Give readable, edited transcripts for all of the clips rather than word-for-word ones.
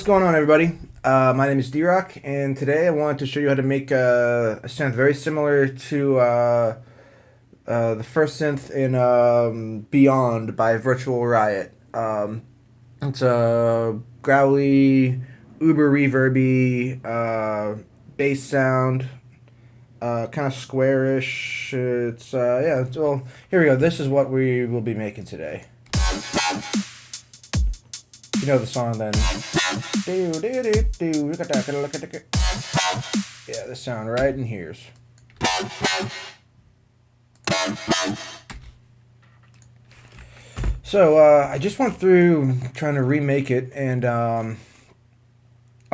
going on, everybody? My name is D-Rock, and today I wanted to show you how to make a synth very similar to the first synth in Beyond by Virtual Riot. It's a growly, uber reverby bass sound, kind of squarish. Well, here we go. This is what we will be making today. You know the song then. Yeah, the sound right in here's. So I just went through trying to remake it, and I'll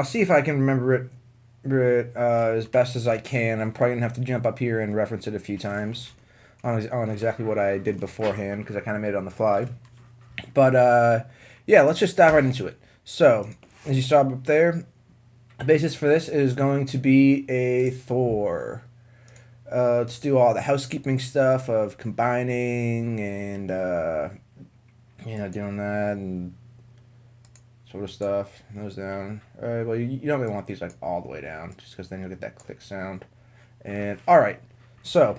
see if I can remember it as best as I can. I'm probably gonna have to jump up here and reference it a few times on exactly what I did beforehand, because I kind of made it on the fly. But yeah, let's just dive right into it. So, as you saw up there, the basis for this is going to be a Thor. Let's do all the housekeeping stuff of combining and, doing that and sort of stuff. Those down. Alright, well, you don't really want these like all the way down, just because then you'll get that click sound. And, alright, so,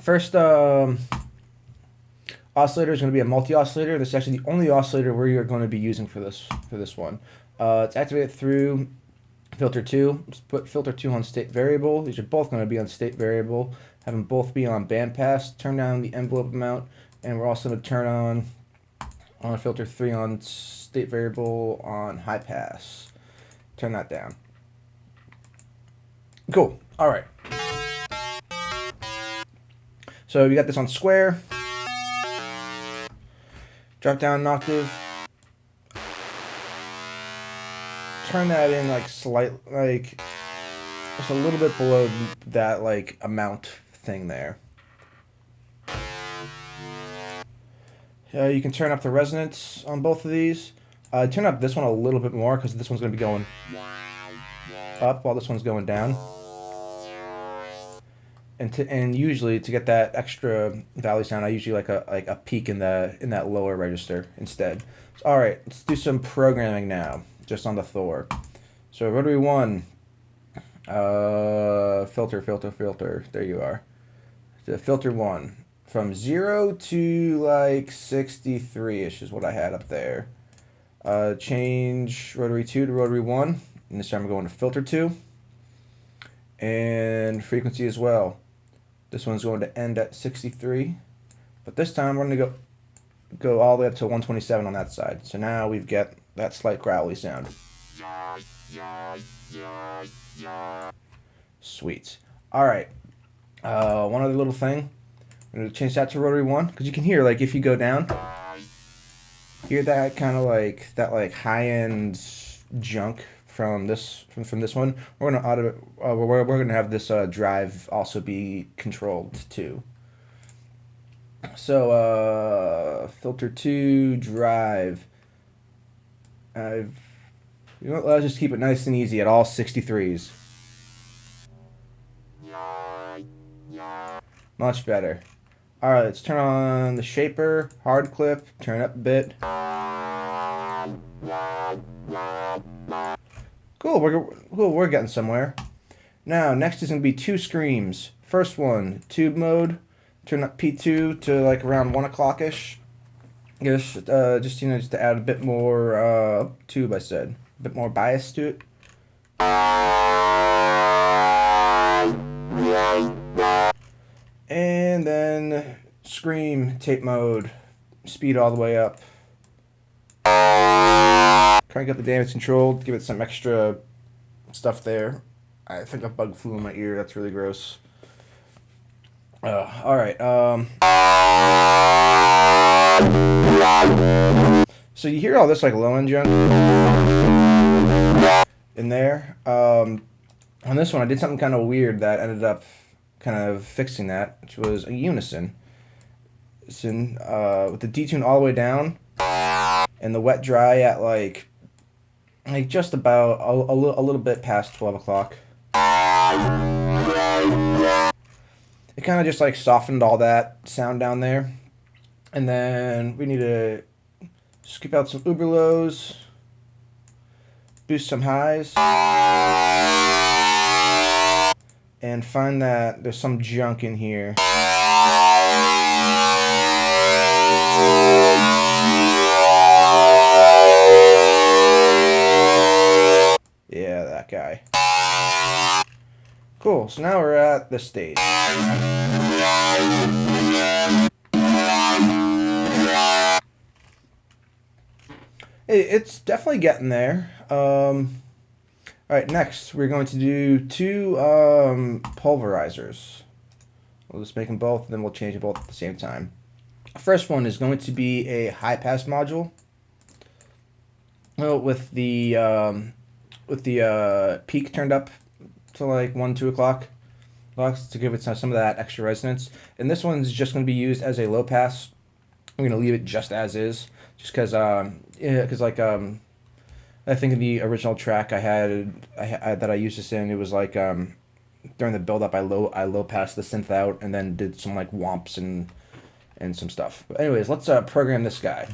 first, oscillator is going to be a multi-oscillator. This is actually the only oscillator we are going to be using for this one. It's activated through filter 2. Let's put filter 2 on state variable. These are both going to be on state variable. Have them both be on bandpass. Turn down the envelope amount, and we're also going to turn on filter 3 on state variable on high pass. Turn that down. Cool. All right. So we got this on square. Drop down an octave. Turn that in like just a little bit below that like amount thing there. You can turn up the resonance on both of these. Turn up this one a little bit more, because this one's going to be going up while this one's going down. And usually to get that extra valley sound, I usually like a peak in that lower register instead. So, all right, let's do some programming now, just on the Thor. So rotary 1, filter. There you are. The filter 1 from 0 to like 63ish is what I had up there. Change rotary 2 to rotary 1, and this time we're going to filter 2, and frequency as well. This one's going to end at 63, but this time we're going to go all the way up to 127 on that side. So now we've got that slight growly sound. Sweet. All right. One other little thing. I'm going to change that to rotary 1, because you can hear, like, if you go down, hear that kind of like high-end junk from this one. We're gonna have this drive also be controlled too. So filter 2 drive. Let's just keep it nice and easy at all 63s. Much better. All right, let's turn on the shaper, hard clip, turn it up a bit. Cool, we're getting somewhere. Now, next is going to be 2 screams. First one, tube mode. Turn up P2 to like around 1 o'clock-ish. Just to add a bit more tube, I said. A bit more bias to it. And then scream, tape mode. Speed all the way up. Crank up the damage control, give it some extra stuff there. I think a bug flew in my ear. That's really gross. All right. So you hear all this like low end junk in there. On this one, I did something kind of weird that ended up kind of fixing that, which was a unison. It's in with the detune all the way down, and the wet dry at like just about a little bit past 12 o'clock. It kind of just like softened all that sound down there. And then we need to skip out some uber lows. boost some highs, and find that there's some junk in here. Yeah, that guy. Cool, so now we're at this stage. It's definitely getting there. Alright, next we're going to do two pulverizers. We'll just make them both, and then we'll change them both at the same time. First one is going to be a high-pass module. Well, with the peak turned up to like 1, 2 o'clock to give it some of that extra resonance. And this one's just going to be used as a low pass. I'm going to leave it just as is, just because I think in the original track I had that I used this in, it was like during the build up I low passed the synth out and then did some like womps and some stuff. But anyways, let's program this guy.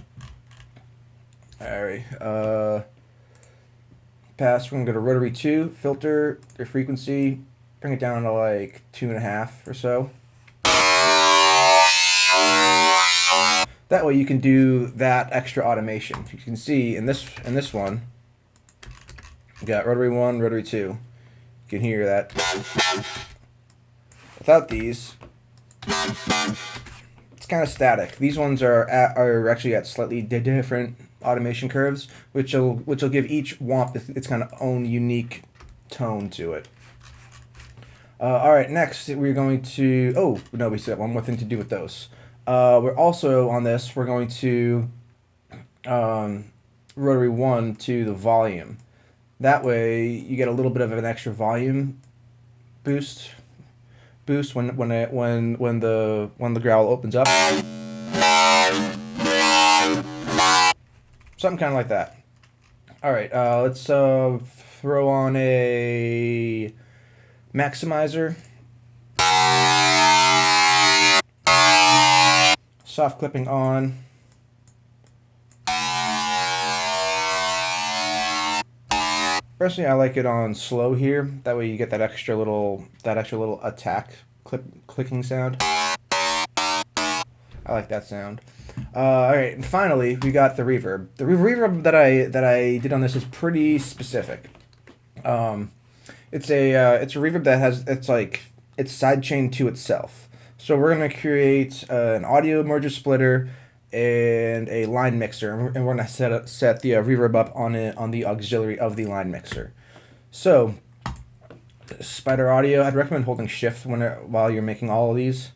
Alright, pass, we're going to go to rotary 2, filter your frequency, bring it down to like 2.5 or so. That way you can do that extra automation. You can see in this one, you got rotary 1, rotary 2. You can hear that. Without these, it's kind of static. These ones are actually at slightly different automation curves, which will give each womp its kind of own unique tone to it. All right, next we're going to. Oh no, we still have one more thing to do with those. We're also on this. We're going to rotary 1 to the volume. That way, you get a little bit of an extra volume boost when the growl opens up. Something kind of like that. All right, let's throw on a maximizer. Soft clipping on. Personally, I like it on slow here. That way you get that extra little attack clicking sound. I like that sound. All right, and finally we got the reverb. The reverb that I did on this is pretty specific. It's a reverb that has it's sidechained to itself. So we're gonna create an audio merger splitter and a line mixer, and we're gonna set the reverb up on the auxiliary of the line mixer. So Spider Audio, I'd recommend holding Shift while you're making all of these,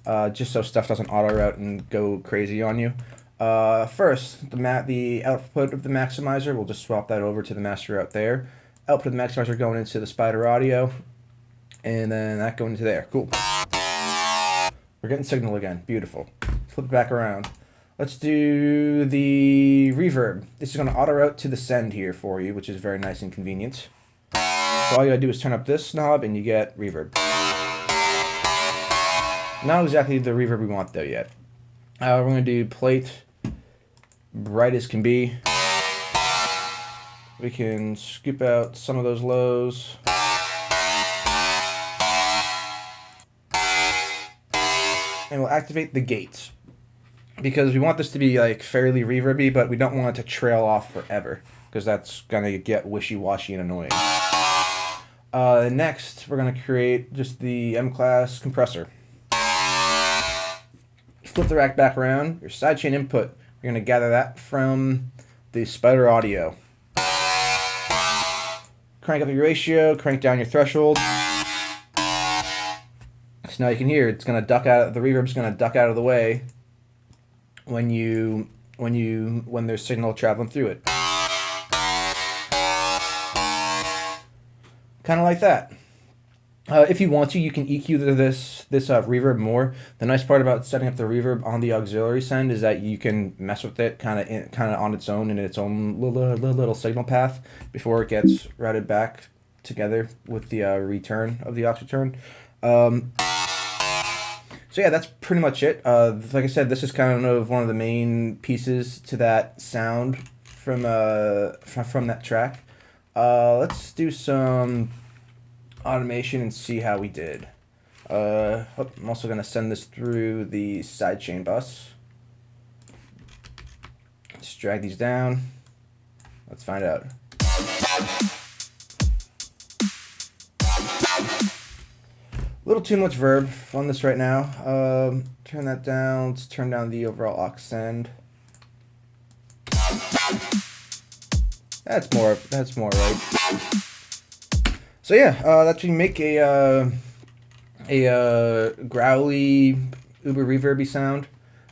just so stuff doesn't auto route and go crazy on you. First, the output of the maximizer, we'll just swap that over to the master out there. Output of the maximizer going into the Spider Audio, and then that going into there. Cool. We're getting signal again. Beautiful. Flip it back around. Let's do the reverb. This is going to auto route to the send here for you, which is very nice and convenient. So all you gotta do is turn up this knob and you get reverb. Not exactly the reverb we want though yet. We're going to do plate bright as can be. We can scoop out some of those lows. And we'll activate the gates, because we want this to be like fairly reverby, but we don't want it to trail off forever, because that's gonna get wishy-washy and annoying. Next, we're gonna create just the M-class compressor. Flip the rack back around. Your sidechain input, you're gonna gather that from the Spider Audio. Crank up your ratio, crank down your threshold. So now you can hear it's gonna duck out. The reverb's gonna duck out of the way when there's signal traveling through it. Kind of like that. If you want to, you can EQ this reverb more. The nice part about setting up the reverb on the auxiliary send is that you can mess with it kind of on its own in its own little signal path before it gets routed back together with the return of the aux return. So yeah, that's pretty much it. Like I said, this is kind of one of the main pieces to that sound from that track. Let's do some automation and see how we did. I'm also going to send this through the sidechain bus. Let's drag these down. Let's find out. A little too much verb on this right now. Turn that down. Let's turn down the overall aux send. That's more right. So yeah, that's when you make a growly, uber reverby sound,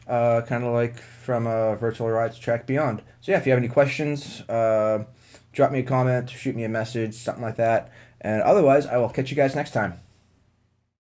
kind of like from Virtual Riot's track Beyond. So yeah, if you have any questions, drop me a comment, shoot me a message, something like that. And otherwise, I will catch you guys next time.